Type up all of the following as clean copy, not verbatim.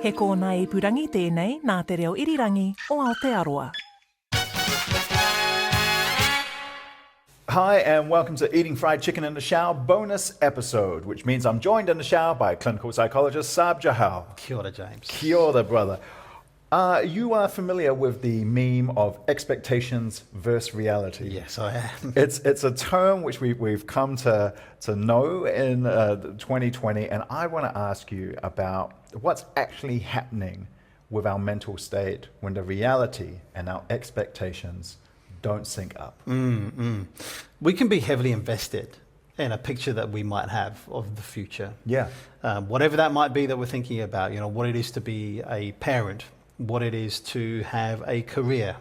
He kōna ipurangi tēnei nā te reo irirangi o Aotearoa. Hi and welcome to Eating Fried Chicken in the Shower bonus episode, which means I'm joined in the shower by clinical psychologist Sarb Johal. Kia ora, James. Kia ora, brother. You are familiar with the meme of expectations versus reality. Yes, I am. It's a term which we've come to know in 2020, and I want to ask you about what's actually happening with our mental state when the reality and our expectations don't sync up. We can be heavily invested in a picture that we might have of the future. Yeah. Whatever that might be that we're thinking about, what it is to be a parent, what it is to have a career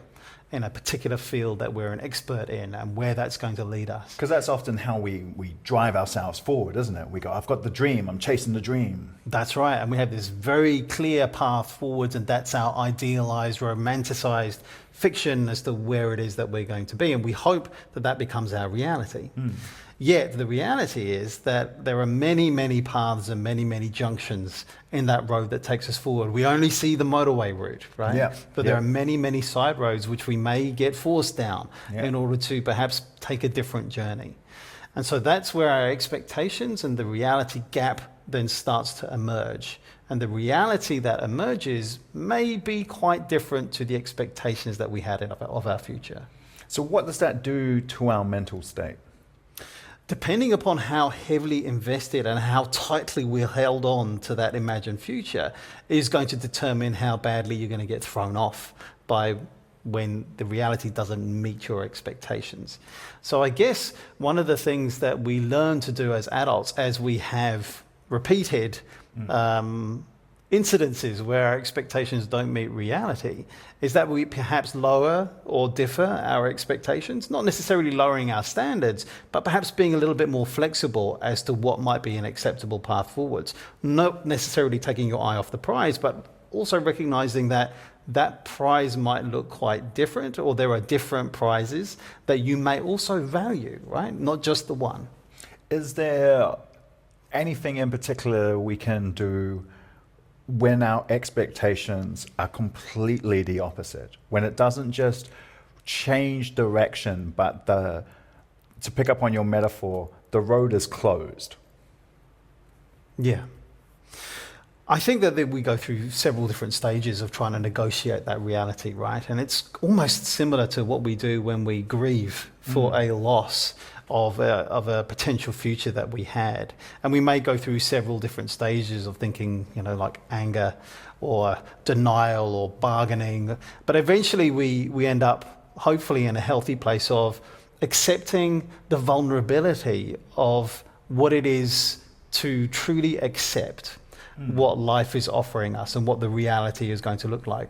in a particular field that we're an expert in, and where that's going to lead us. Because that's often how we drive ourselves forward, isn't it? We go, I've got the dream, I'm chasing the dream. That's right, and we have this very clear path forwards, and that's our idealized, romanticized fiction as to where it is that we're going to be, and we hope that that becomes our reality. Yet the reality is that there are many, many paths and many, many junctions in that road that takes us forward. We only see the motorway route, right? Yeah. But there are many, many side roads which we may get forced down in order to perhaps take a different journey. And so that's where our expectations and the reality gap then starts to emerge. And the reality that emerges may be quite different to the expectations that we had of our future. So what does that do to our mental state? Depending upon how heavily invested and how tightly we're held on to that imagined future is going to determine how badly you're going to get thrown off by when the reality doesn't meet your expectations. So I guess one of the things that we learn to do as adults, as we have repeated incidences where our expectations don't meet reality, is that we perhaps lower or differ our expectations, not necessarily lowering our standards, but perhaps being a little bit more flexible as to what might be an acceptable path forwards. Not necessarily taking your eye off the prize, but also recognizing that that prize might look quite different, or there are different prizes that you may also value, right? Not just the one. Is there anything in particular we can do when our expectations are completely the opposite, when it doesn't just change direction, but to pick up on your metaphor, the road is closed? Yeah. I think that we go through several different stages of trying to negotiate that reality, right? And it's almost similar to what we do when we grieve for a loss of a potential future that we had. And we may go through several different stages of thinking, like anger or denial or bargaining. But eventually we end up hopefully in a healthy place of accepting the vulnerability of what it is to truly accept what life is offering us and what the reality is going to look like.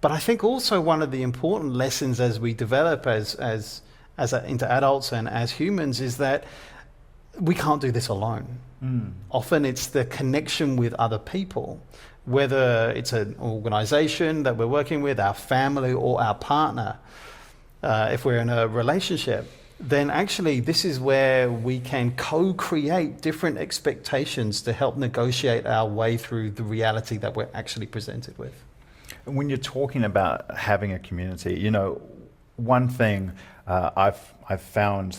But I think also one of the important lessons as we develop into adults and as humans is that we can't do this alone. Often it's the connection with other people, whether it's an organization that we're working with, our family or our partner. If we're in a relationship, then actually this is where we can co-create different expectations to help negotiate our way through the reality that we're actually presented with. And when you're talking about having a community, one thing I've found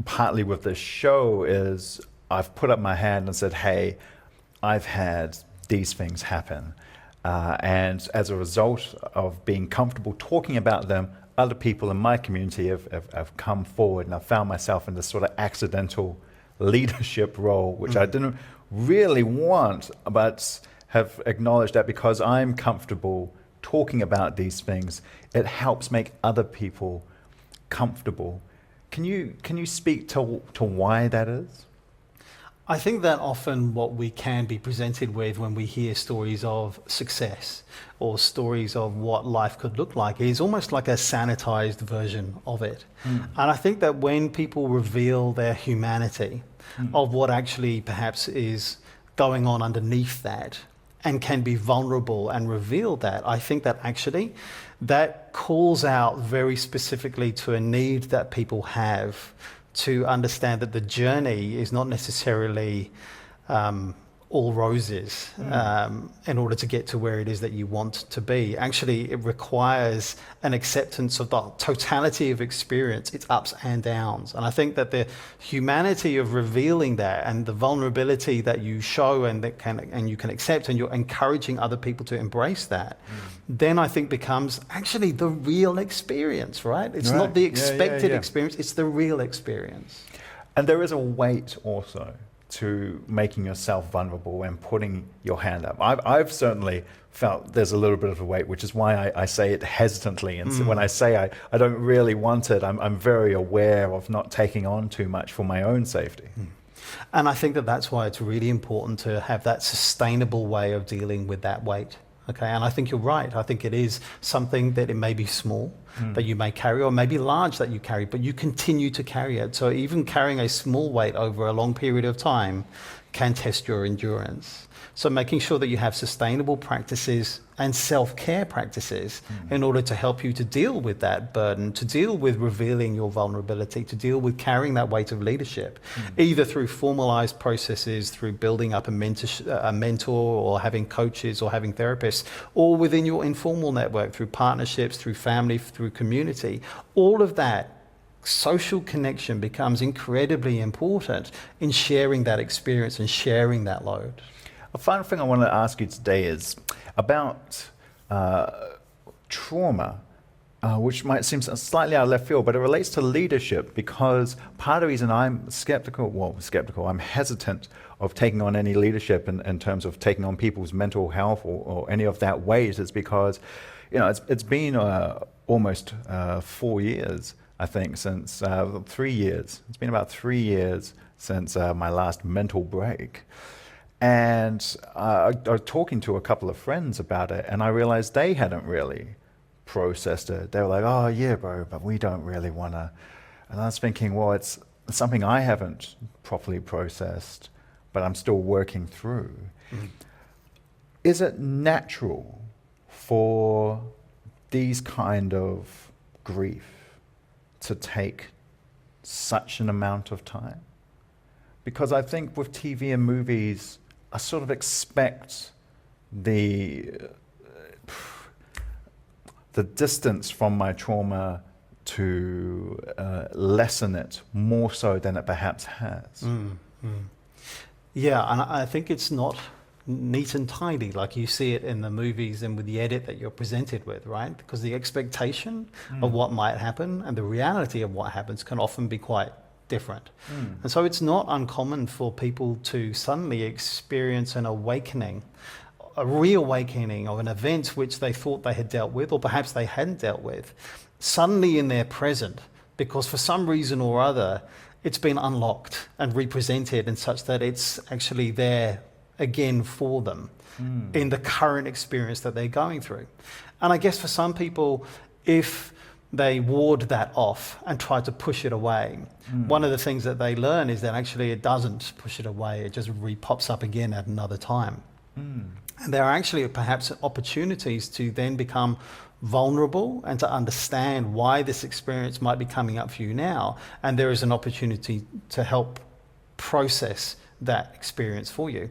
partly with this show is I've put up my hand and said, hey, I've had these things happen. And as a result of being comfortable talking about them, other people in my community have come forward, and I found myself in this sort of accidental leadership role, which I didn't really want, but have acknowledged that because I'm comfortable talking about these things, it helps make other people comfortable. Can you speak to why that is? I think that often what we can be presented with when we hear stories of success or stories of what life could look like is almost like a sanitized version of it. And I think that when people reveal their humanity of what actually perhaps is going on underneath that and can be vulnerable and reveal that, I think that actually that calls out very specifically to a need that people have to understand that the journey is not necessarily all roses in order to get to where it is that you want to be. Actually, it requires an acceptance of the totality of experience, its ups and downs. And I think that the humanity of revealing that and the vulnerability that you show and you can accept, and you're encouraging other people to embrace that, then I think becomes actually the real experience, right? It's not the expected experience, it's the real experience. And there is a weight also to making yourself vulnerable and putting your hand up. I've certainly felt there's a little bit of a weight, which is why I say it hesitantly. And so when I say I don't really want it, I'm very aware of not taking on too much for my own safety. And I think that that's why it's really important to have that sustainable way of dealing with that weight. Okay, and I think you're right. I think it is something that it may be small that you may carry, or maybe large that you carry, but you continue to carry it. So even carrying a small weight over a long period of time can test your endurance. So making sure that you have sustainable practices and self-care practices in order to help you to deal with that burden, to deal with revealing your vulnerability, to deal with carrying that weight of leadership, either through formalized processes, through building up a mentor or having coaches or having therapists, or within your informal network, through partnerships, through family, through community. All of that social connection becomes incredibly important in sharing that experience and sharing that load. A final thing I want to ask you today is about trauma, which might seem slightly out of left field, but it relates to leadership, because part of the reason I'm I'm hesitant of taking on any leadership in terms of taking on people's mental health or any of that weight is because, it's been almost 4 years, I think, since 3 years. It's been about 3 years since my last mental break. And I was talking to a couple of friends about it, and I realized they hadn't really processed it. They were like, "Oh yeah, bro, but we don't really want to." And I was thinking, well, it's something I haven't properly processed, but I'm still working through. Is it natural for these kind of grief to take such an amount of time? Because I think with TV and movies, I sort of expect the distance from my trauma to lessen it more so than it perhaps has. Yeah, and I think it's not neat and tidy like you see it in the movies and with the edit that you're presented with, right? Because the expectation of what might happen and the reality of what happens can often be quite different. And so it's not uncommon for people to suddenly experience an awakening, a reawakening of an event which they thought they had dealt with, or perhaps they hadn't dealt with, suddenly in their present, because for some reason or other, it's been unlocked and represented in such that it's actually there again for them in the current experience that they're going through. And I guess for some people, if they ward that off and try to push it away, one of the things that they learn is that actually it doesn't push it away, it just re-pops up again at another time. And there are actually perhaps opportunities to then become vulnerable and to understand why this experience might be coming up for you now, and there is an opportunity to help process that experience for you.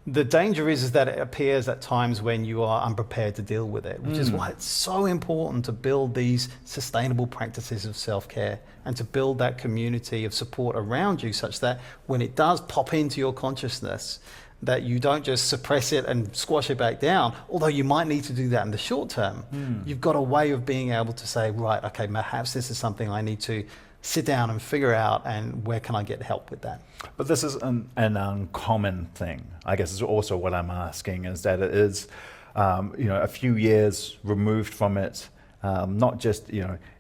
The danger is that it appears at times when you are unprepared to deal with it, which is why it's so important to build these sustainable practices of self-care and to build that community of support around you such that when it does pop into your consciousness, that you don't just suppress it and squash it back down, although you might need to do that in the short term. You've got a way of being able to say, right, okay, perhaps this is something I need to sit down and figure out, and where can I get help with that? But this is an uncommon thing, I guess, is also what I'm asking, is that it is, a few years removed from it, not just,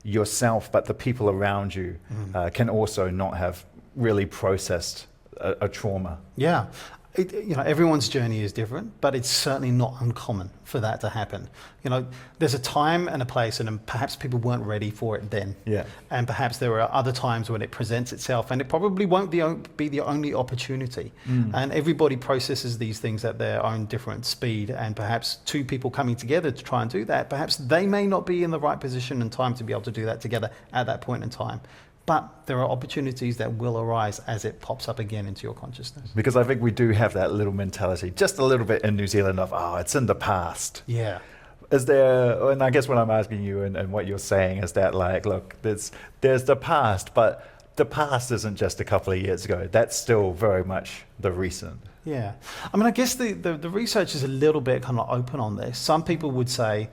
yourself, but the people around you can also not have really processed a trauma. Yeah. Everyone's journey is different, but it's certainly not uncommon for that to happen. There's a time and a place, and perhaps people weren't ready for it then. Yeah. And perhaps there are other times when it presents itself, and it probably won't be the only opportunity. And everybody processes these things at their own different speed, and perhaps two people coming together to try and do that, perhaps they may not be in the right position and time to be able to do that together at that point in time. But there are opportunities that will arise as it pops up again into your consciousness. Because I think we do have that little mentality, just a little bit in New Zealand of, oh, it's in the past. Yeah. Is there, and I guess what I'm asking you and what you're saying is that, like, look, there's the past, but the past isn't just a couple of years ago. That's still very much the recent. Yeah. I mean, I guess the research is a little bit kind of open on this. Some people would say,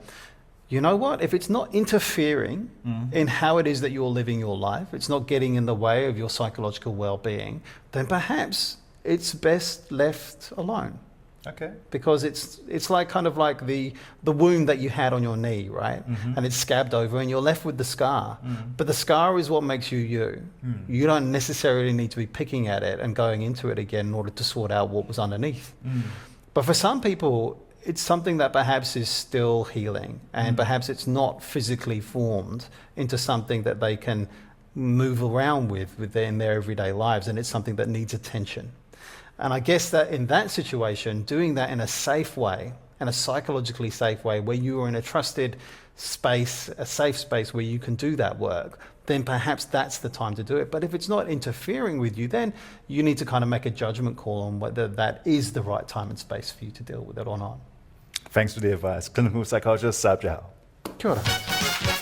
you know what, if it's not interfering in how it is that you're living your life, it's not getting in the way of your psychological well-being, then perhaps it's best left alone. Okay. Because it's like kind of like the wound that you had on your knee, right? And it's scabbed over and you're left with the scar. But the scar is what makes you you. You don't necessarily need to be picking at it and going into it again in order to sort out what was underneath. But for some people, it's something that perhaps is still healing, and perhaps it's not physically formed into something that they can move around with in their everyday lives, and it's something that needs attention. And I guess that in that situation, doing that in a safe way, in a psychologically safe way, where you are in a trusted space, a safe space where you can do that work, then perhaps that's the time to do it. But if it's not interfering with you, then you need to kind of make a judgment call on whether that is the right time and space for you to deal with it or not. Thanks for the advice. Clinical psychologist Sarb Johal. Kia ora.